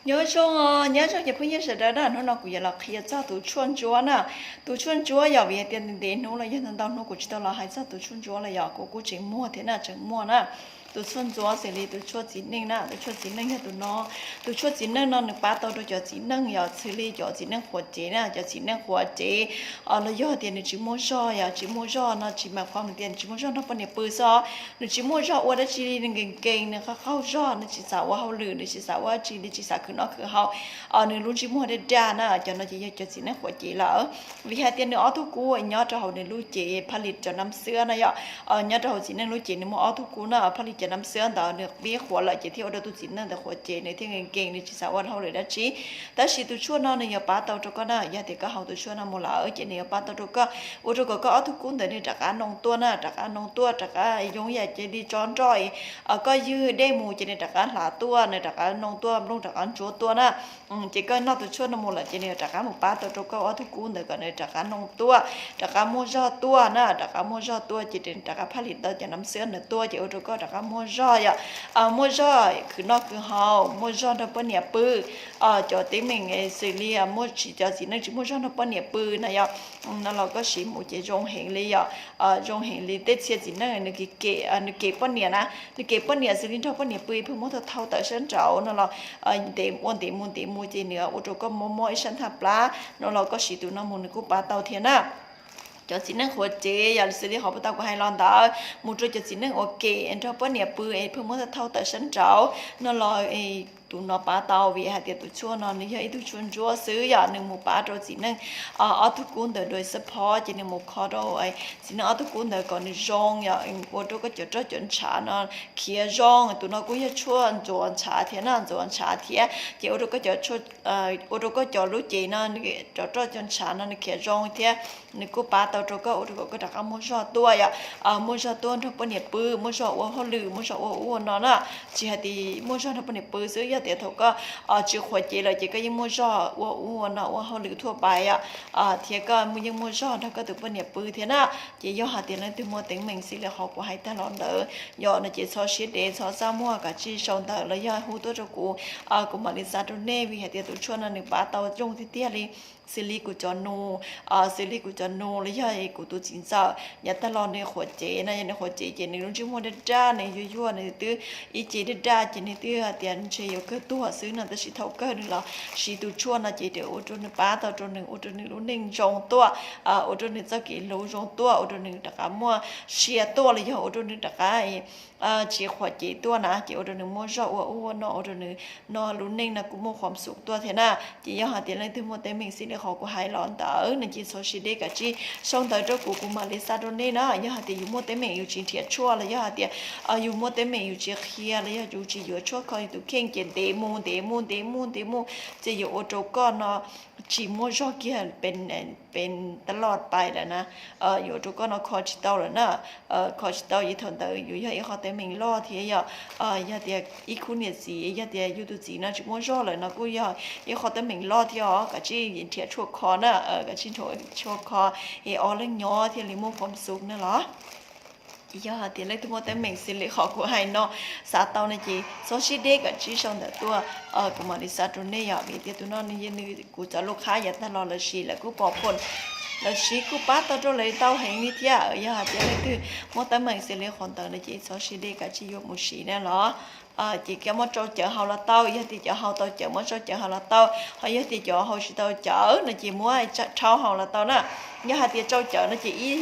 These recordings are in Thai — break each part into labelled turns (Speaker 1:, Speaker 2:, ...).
Speaker 1: nhớ cho cái phương diện đó đó nó cũng là khi cho tụ chuan chúa nè tụ chuan chúa giờ về tiền đến nó là dân tao nó cũng chỉ tao là hay cho tụ chuan chúa là giờ cũng chỉ mua thế nào chẳng mua nè tụ chuan chúa xử lý tụ chuan chỉ nên nè tụ chuan chỉ nên cho tụ chuan chỉ nên nó được bắt tao cho chỉ nên giờ xử lý cho chỉ nên hoạt chế nè cho chỉ nên hoạt chế là giờ tiền chỉ mua cho giờ chỉ mua cho nó chỉ màความtiền chỉ mua cho nóเป็นปื้อซอnó chỉ mua choว่าได้chỉ nênเก่งๆเนี่ยเข้าcho nó chỉสาวว่าเขาลือnó chỉสาวว่าchỉสาวคือnóคือเขานึงรู้จิมัวได้ด่านะจนเราจะสินะหัวจีแล้ววิหารเตียนเนื้อทุกกูย้อนจะเขาในรู้จีผลิตจะนำเสื้อนะยย้อนจะเขาสินะรู้จีในมัวทุกกูนะผลิตจะนำเสื้อแต่เนื้อเบี้ยหัวละจีที่เอาตัวสินะแต่หัวจีในที่เก่งในจิสาวเขาเลยได้จีแต่สิตัวชั่วนั่นเนี่ยป้าเต่าตัวก็น่ะยาเด็กก็เขาตัวชั่วนั่นมัวละจีเนี่ยป้าเต่าตัวก็อุตก็ทุกกูแต่เนี่ยจากการนองตัวนะจากการนองตัวจากการยงใหญ่จีดีจอนจ่อยก็ยืดได้มูจีเนี่ยจากการหลาตัวเนี่ยจากการนองตัวลงจากการจัวตัวนะchỉ có nó từ trước nó mua là chỉ nên trả cả một bát từ trong có thuốc cún để còn để trả cả nông tua trả cả mua rau tua nè trả cả mua rau tua chỉ đến trả cả phát lít cho nắm sữa nữa tua chỉ ở trong có trả cả mua rau vậy mua rauคือnóคือhào mua rau nó bớt nhẹ bự cho tí mình xử lý mua chỉ cho chỉ nên chỉ mua rau nó bớt nhẹ bự này vậy nó là có chỉ một cái rong hình lý rong hình lý tết chia chỉ nên nó cái bớt nhẹ na nó cái bớt nhẹ xử lý cho bớt nhẹ bựเพื่อมันจะเท่าแต่เส้นเจ้านั่นเราเต็มอ้วนเต็มมุนเต็มมูจีเนื้ออุตก็มอฉันทับปลาเราก็สีตัวน้ำมันกูปลาเตาเทียนcho chính năng hoạt chế giờ xử lý họ bắt đầu có hai lon đó một cho chính năng ok anh cho bữa niệm bự ấy phương mới thâu tới sân trào nó lòi tụi nó bá tàu vì hạt tiền tụi chua nó như vậy tụi chuồn chua xứ giờ nâng một bá rồi chỉ nâng ở tụi cuốn đời đôi support chỉ nâng một kho đâu ấy chỉ nâng ở tụi cuốn đời còn rong giờ cô đâu có chỗ chuẩn trả nó kia rong tụi nó cũng như chua chuẩn trả thế nào chuẩn trả thế chỉ ở đâu có chỗ chua ở đâu có chỗ lúa chỉ nó chỗ chuẩn trả nó kia rong thế nâng cô bá tàu rồi có đặt mua rau tua vậy mua rau tua nó bữa niệm bự mua rau hoa lử mua rau hoa nó nè chỉ hạt thì mua rau nó bữa niệm bự xứ giờ thì thôiก็chỉขวดเจเลยจีก็ยังมั่วจ่อว่าเนาะว่าเขาหรือทั่วไปเทียก็มึงยังมั่วจ่อถ้าก็ถือเป็นเนี่ยปืนเทียน่ะจีย่อหาเตียนแล้วตัวมั่วเต็งเมงสิเลยเขาก็ให้ตลอดเลยย่อเนาะจีซอชีเดซอซามั่วกับจีชงเตอแล้วย่อหูตัวเจ้ากูมาลิซาโดเนวิหาเตียตัวชวนนั่นหนึ่งป้าเตาจงที่เตี้ยเลยสิริกุจอนูสิริกุจอนูแล้วย่อไอ้กูตัวจินเจ้าอย่าตลอดในขวดเจนะอย่าในขวดเจเจในรุ่นจิ้มมั่วเด็ดจ้าในยั่วในตื้ออีเจเด็ดจ้าเจในตื้อเตียนเชียวก็ตัวซื้อนั่นแต่สิเท่าเกินเราสิตัวชวนนะเจเดี๋ยวอุดหนุนป้าตัวจนหนึ่งอุดหนุนรู้หนึ่งจงตัวอุดหนุนเจ้ากี่รู้จงตัวอุดหนุนตะการมั่วเชียตัวเลยย่ออุดหนุนตะการเชียขวดเจตัวนะเจอุดหนุนมั่วจ่ออ้วนนออุดหนุนนอรู้หนึ่งนะกูมั่วความสุขตัวเท่าน่ะเจย่อหาเตียนเลยถึงมั่วเต็มมิงสิเลยเขาก็หายร้อนเต๋อนั่นจีโซชิเดกับจีส่งเต๋อเจ้ากูมาเลซาโดเน่นะย่อหาเตียอยู่มั่วเต็มมิงอยู่จีเทียชั่วเลยย่อหาเตียอยู่มั่วเต็มมิงอยู่จีเคียเลยย่ออยู่จีอยู่ชั่วคอยตัวเข่งเจนเดมูจะอยู่โอโจก็เนาะจีมัวจอเกียเป็นตลอดไปแล้วนะอยู่โจก็เนาะคอชิตอแล้วนะคอชิตอยี่ทนเตออยู่ย่ออีเขาเต็มมิงล่อเทียย่อย่าเดียอีคุณเนี่ยสิย่าเดียอยู่ตัวจีนะจีมัวจอเลยนะกูย่ออีเขาเต็มมิงล่อเทียกับจียินเทียชั่วคอนะกับจีชั่วคออ๋อเรื่องย่อเทียลิมูความสุขนั่นเหรอย่อเดี๋ยวเลยทุกคนแต่เหม่งสิเลยขอกูให้เนาะสาเตาในจีโซชิเดกับจีชงแต่ตัวกูมาดิซาตุเนียมีเดียตัวน้องนี่ยันกูจะลูกค้าอย่าตลอดเลยชีแล้วกูปอบคนแล้วชีกูป้าตัวตัวเลยเต้าแห่งนิดยาย่อเดี๋ยวเลยคือมอแต่เหม่งสิเลยคนเตาในจีโซชิเดกับจีโยมุชีเนี่ยเหรอchỉ cái món trâu chở hào là tao, giờ thì chở hào tao chở món trâu chở hào là tao, hay giờ thì chở hào chỉ tao chở, nó chỉ mua trâu hào là tao nè, giờ hai thì trâu chở nó chỉ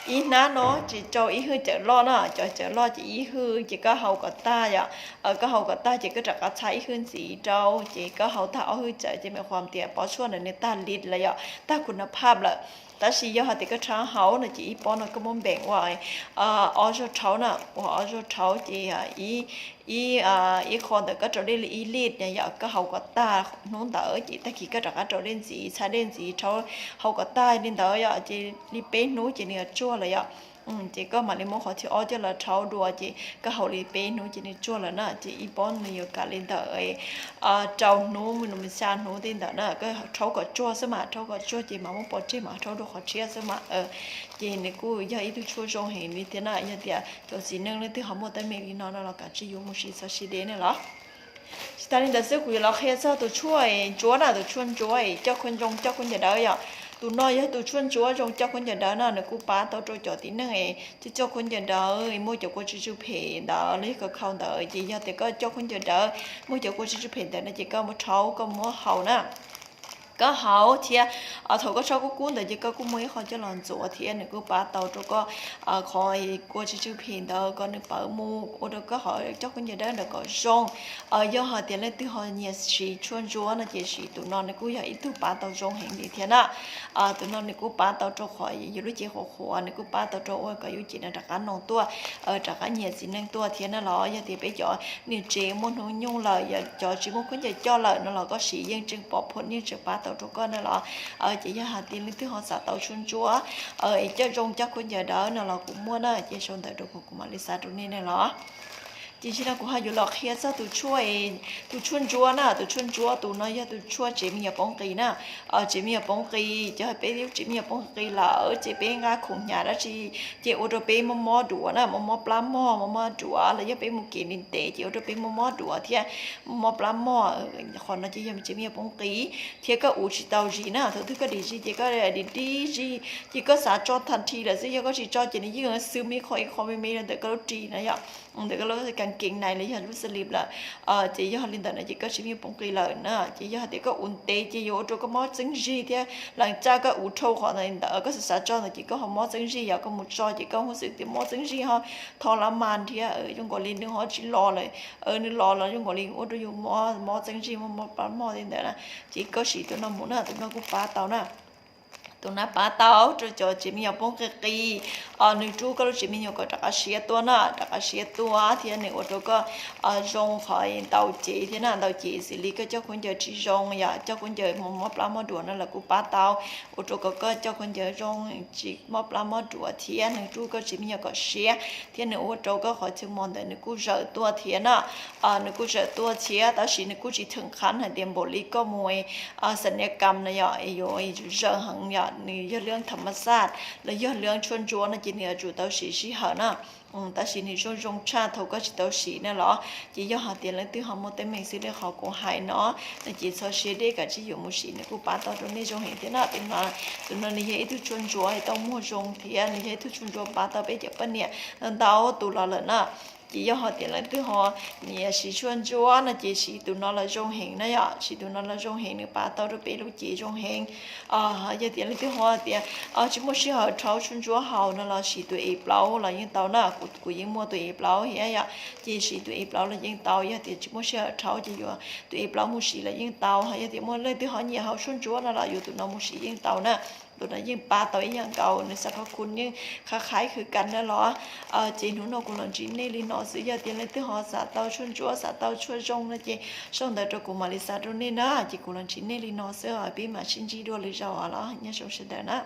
Speaker 1: ít ná nó chỉ trâu ít hư chở lo nè, chở lo chỉ ít hư chỉ có hào cả ta vậy, có hào cả ta chỉ có trả cả trái hơn gì trâu, chỉ có hào thảo hư chở chỉ mấy khoản tiền bỏ xuống là người ta lít là vậy, taคุณภาพละแต่สิยอดที่ก็ช้างเขาเนี่ยจีปอนก็มันแบ่งไว้อ๋อจะเขาน่ะอ๋อจะเขาจีอีคนแต่ก็จะได้อีลีดเนี่ยก็เขาก็ตาน้องเต๋อจีตะกี้ก็จะก็จะเล่นสีใช้เล่นสีเขาก็ตาเล่นเต๋อจีรีเป็นนู้จีเนี่ยชั่วเลยจีก็มาในโมขอที่อ๋อจะละเขาดัวจีก็เขารีเป็นนู้จีเนี่ยชั่วแล้วนะจีอีปอนเนี่ยก็เล่นเต๋อเจ้านู้มันชานู้เล่นเต๋อน่ะก็เขาก็ชั่วสมาเขาก็ชั่วจีมาโมปอจีมาเขาดูเขาเชียสมาจีเนี่ยกูอยากอีทุกชั่วจงเห็นวิธีน่ะอยากเดียวตัวสีนึงเลยที่เขาหมดแต่เมลีนอนแล้วก็จีอยู่มุชีสักชีเดเนี่ยหรอ ตอนนี้เดี๋ยวซื้อกุยเราแค่เจ้าตัวช่วยจัวน่ะตัวชวนจัวเจ้าคนจงเจ้าคนจะได้อ่ะตัวน้อยตัวชวนจัวจงเจ้าคนจะได้น่ะเนี่ยกูป้าตัวโจจอตีนั่งเจ้าคนจะได้มั่วเจ้ากูชื่อเพได้เลยก็เข้าได้จีเแต่ก็เจ้าคนจะได้มั่วเจ้ากูชื่อเพแต่เนี่ยจีก็มั่วเท้าก็มั่วเห่าน่ะก็เขาเทียถก็ชอบก็กุ้งแต่ยังก็กุ้งไม่เขาจะหลอนจัวเทียเนี่ยก็ปลาเต่าตัวก็คอยกลัวชื่อเพลงเต่าก็นึกเปิดมูโอ้เด็กก็เขาเจ้าคนจะได้เด็กก็ส่งย่อหาเตียนเลยที่เขาเนี่ยสีชวนจัวน่ะเจสีตัวนอนเนี่ยกูอยากอีตัวปลาเต่าส่งเห็นดีเทียน่ะตัวนอนเนี่ยกูปลาเต่าตัวคอยอยู่ด้วยเจ้าหัวเนี่ยกูปลาเต่าตัวโอ้ก็อยู่จีนจากการนองตัวจากการเนี่ยสินั่งตัวเทียน่ะหรออย่าตีไปจ่อเนี่ยเจมันหงยุ่งเลยอย่าจ่อจีมันคนจะจ่อเลยนั่นหรอก็สียังจึงปอบพ้นยังจะปลาเต่าตัวก็นั่นหรอchỉ cho hạt tiền linh họ xả tàu xuân chúa cho trong chắc con giờ đó nào là cũng mua đó chỉ xong tại đồ của mà lấy xả trụ nên này đó chỉ là của hai dù lọt kia sao tụi chuôn chúa nè tụi chuôn chúa tụi nó cho tụi chúa chỉ mình bóng kỳ nè chỉ mình bóng kỳ cho bé điếu chỉ mình bóng kỳ là ở chỉ bé ngã khủng nhà đó chỉ ô tô bé mò đùa nè mò plá mò đùa là cho bé một kỳ nên tệ chỉ ô tô bé mò đùa thì mò plá mò còn nó chỉ mình bóng kỳ thì cái u chỉ tàu gì nè thôi cái gì chỉ có đi gì chỉ có xả choทันทีlà sẽ có chỉ cho chỉ này như sư mi khỏi mi là cái lối trì này vậy để cái lối càng kiện này lấy hình muslim là chỉ do linh thần này chỉ có chỉ bóng cây lợn nữa chỉ do thì có ổn tệ chỉ vô có món trứng gì thế lần cha có ủ thâu họ này ở có sự xã cho là chỉ có món trứng gì có một trò chỉ có một sự thì món trứng gì ha thò làm màn thì ở trong gọi linh họ chỉ lo lại nó lo là trong gọi linh ô tô dùng món trứng gì món bán món thế là chỉ có chỉ tụi nó muốn là tụi nó cũng phá tàu nè tụi nó phá tàu cho chỉ mình bông cái kỳ nữ chú có chỉ mình có đặc xía tua nè đặc xía tua thì anh ô tô có rong khỏi tàu chỉ thế nào tàu chỉ xử lý cái cho con giờ chỉ rong ya cho con giờ móp lá móp đùa nó là cũng phá tàu ô tô có cho con giờ rong chỉ móp lá móp đùa thì anh nữ chú có chỉ mình có xía thì anh ô tô có khỏi chừng mòn để nữ chú rỡ tua thì nè nữ chú rỡ tua xía đó chỉ nữ chú chỉ thường khán hay điểm bổ lý có mùi sản nghiệp cầm này ya rồi rỡ hằng yaนี่เรื่องธรรมชาติและเรื่องชวนจัวนะจีเนี่ยจู่เตาสีสีเหรอนะแต่สีนี่ชวนจงชาเขาก็จีเตาสีเนี่ยหรอจีย่อหาเตียนแล้วที่เขาโมเตเมซิเลยเขาก็หายเนาะแต่จีชอบเชเด็กกับจีอยู่มุสีเนี่ยกูป้าตอนนี้จงเห็นที่น่าเป็นมาจนวันนี้ไอ้ทุกชวนจัวไอ้ต้องมั่วจงเทียนไอ้ทุกชวนจัวป้าตอนไปเจ็บปะเนี่ยนั่นเตาตัวเราเลยนะ chỉ do họ tiền lại từ họ nhà sĩ chuyên chúa là chỉ sĩ tụi nó là trong hình này ạ sĩ tụi nó là trong hình nữa bà tao được biết lúc chỉ trong hình giờ tiền lại từ họ tiền chỉ một sĩ họ cháu chuyên chúa họ nó là sĩ tụi ép lâu là những tàu nè của những mua tụi ép lâu vậy ạ chỉ sĩ tụi ép lâu là những tàu giờ tiền chỉ một sĩ họ cháu chỉ vừa tụi ép lâu một sĩ là những tàu hay giờ tiền mua lên từ họ nhà họ chuyên chúa làอยู่tụi nó một sĩ những tàu nèตัวนั้นยิ่งปลาตัวยังเก่าในสรรพคุณยิ่งคล้ายๆคือกันนะหรอจีนหนูนกุลจีนนี่ลีนอซื้อยาเตียนเลยที่หอสาเตาชวนจัวสาเตาช่วยจงนะจีส่งแต่ตัวกุมาลิซาตัวนี้นะจีกุลจีนนี่ลีนอซื้อปีมาชินจีด้วยเลยเจ้าอะไรเนี่ยชมเสด็จนะ